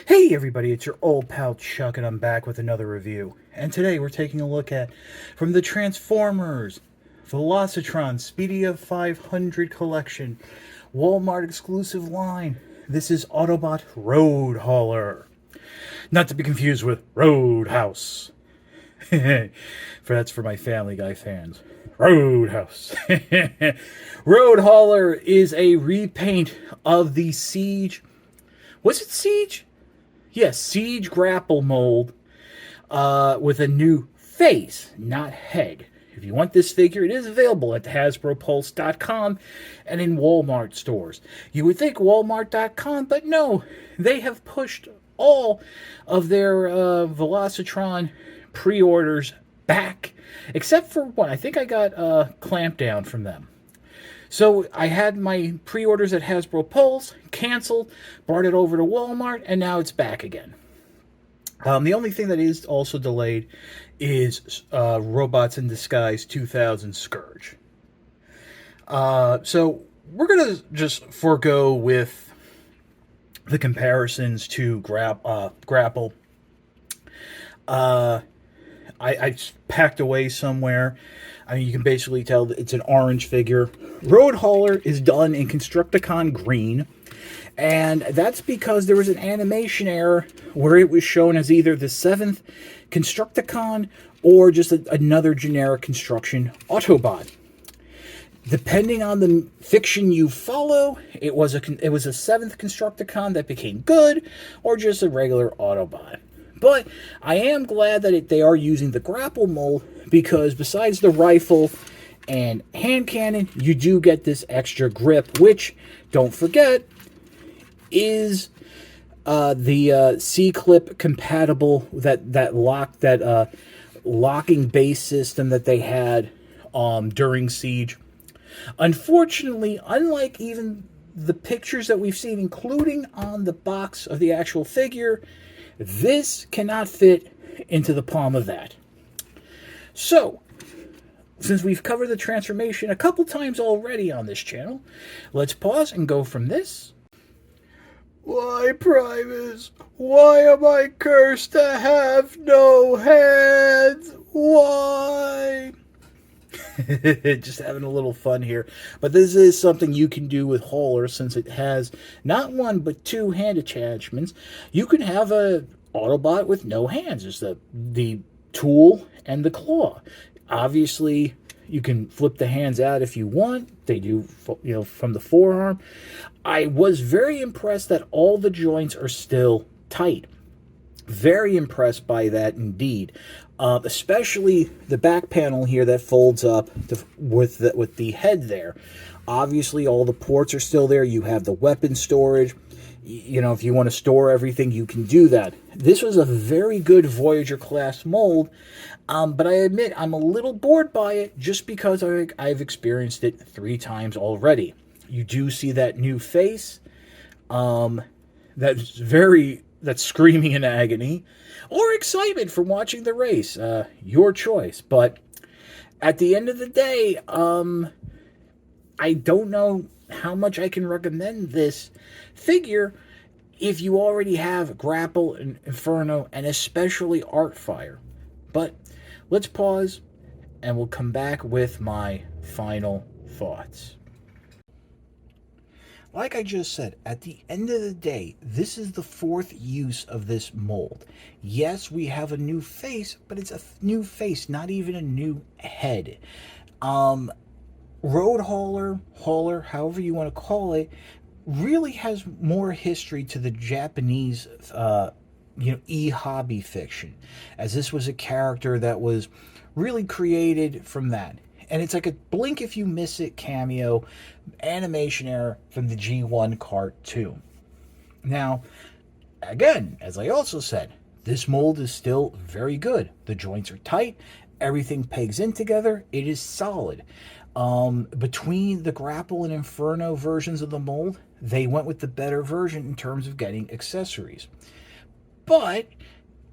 Hey everybody, it's your old pal Chuck, and I'm back with another review. And today we're taking a look at from the Transformers Velocitron Speedia 500 collection, Walmart exclusive line. This is Autobot Road Hauler, not to be confused with Roadhouse. That's for my Family Guy fans. Roadhouse. Road Hauler is a repaint of the Siege. Was it Siege? Yes, Siege grapple mold with a new face, not head. If you want this figure, it is available at HasbroPulse.com and in Walmart stores. You would think Walmart.com, but no, they have pushed all of their Velocitron pre-orders back, except for one. I think I got Clampdown from them. So I had my pre-orders at Hasbro Pulse, canceled, brought it over to Walmart, and now it's back again. The only thing that is also delayed is Robots in Disguise 2000 Scourge. So we're going to just forego with the comparisons to Grapple. I packed away somewhere. I mean, you can basically tell that it's an orange figure. Road Hauler is done in Constructicon green, and that's because there was an animation error where it was shown as either the 7th Constructicon or just another generic construction Autobot. Depending on the fiction you follow, it was a 7th Constructicon that became good, or just a regular Autobot. But I am glad that they are using the grapple mold, because besides the rifle and hand cannon, you do get this extra grip, which, don't forget, is the C-clip compatible, that locking base system that they had during Siege. Unfortunately, unlike even the pictures that we've seen, including on the box of the actual figure, this cannot fit into the palm of that. So, since we've covered the transformation a couple times already on this channel, let's pause and go from this. Why, Primus? Why am I cursed to have no hands? Why? Just having a little fun here. But this is something you can do with Hauler, since it has not one but two hand attachments. You can have a Autobot with no hands. There's the tool and the claw. Obviously, you can flip the hands out if you want. They do, from the forearm. I was very impressed that all the joints are still tight. Very impressed by that indeed. Especially the back panel here that folds up with the head there. Obviously, all the ports are still there. You have the weapon storage. If you want to store everything, you can do that. This was a very good Voyager class mold, but I admit I'm a little bored by it just because I've experienced it 3 times already. You do see that new face that's screaming in agony or excitement for watching the race. Your choice. But at the end of the day, I don't know how much I can recommend this figure if you already have Grapple and Inferno, and especially Artfire. But let's pause and we'll come back with my final thoughts. Like I just said, at the end of the day, this is the 4th use of this mold. Yes, we have a new face, but it's a new face, not even a new head. Road Hauler, however you want to call it, really has more history to the Japanese, e-hobby fiction, as this was a character that was really created from that. And it's like a blink if you miss it cameo animation error from the G1 cartoon. Now, again, as I also said, this mold is still very good. The joints are tight. Everything pegs in together. It is solid. Between the Grapple and Inferno versions of the mold, they went with the better version in terms of getting accessories. But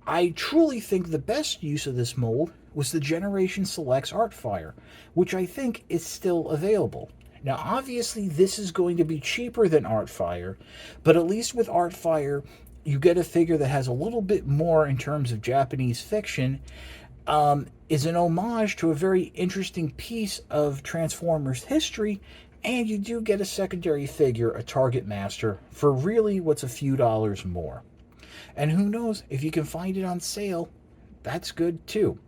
I truly think the best use of this mold was the Generation Selects Artfire, which I think is still available. Now, obviously, this is going to be cheaper than Artfire, but at least with Artfire, you get a figure that has a little bit more in terms of Japanese fiction, is an homage to a very interesting piece of Transformers history, and you do get a secondary figure, a Target Master, for really what's a few dollars more. And who knows, if you can find it on sale, that's good too.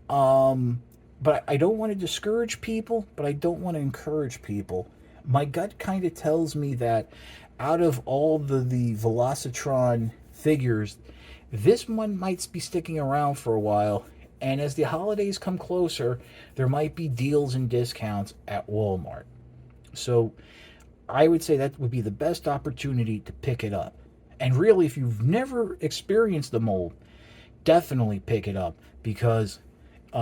But I don't want to discourage people, but I don't want to encourage people. My gut kind of tells me that out of all the Velocitron figures, this one might be sticking around for a while. And as the holidays come closer, there might be deals and discounts at Walmart. So I would say that would be the best opportunity to pick it up. And really, if you've never experienced the mold, definitely pick it up, because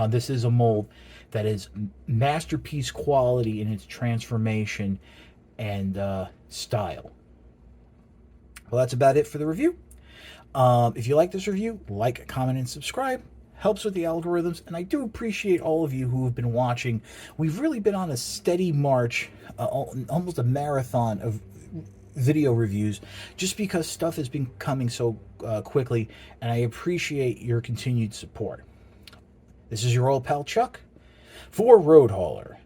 this is a mold that is masterpiece quality in its transformation and style. Well, that's about it for the review. If you like this review, like, comment, and subscribe. Helps with the algorithms, and I do appreciate all of you who have been watching. We've really been on a steady march, almost a marathon of video reviews, just because stuff has been coming so quickly, and I appreciate your continued support. This is your old pal Chuck for Road Hauler.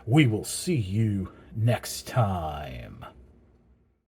We will see you next time.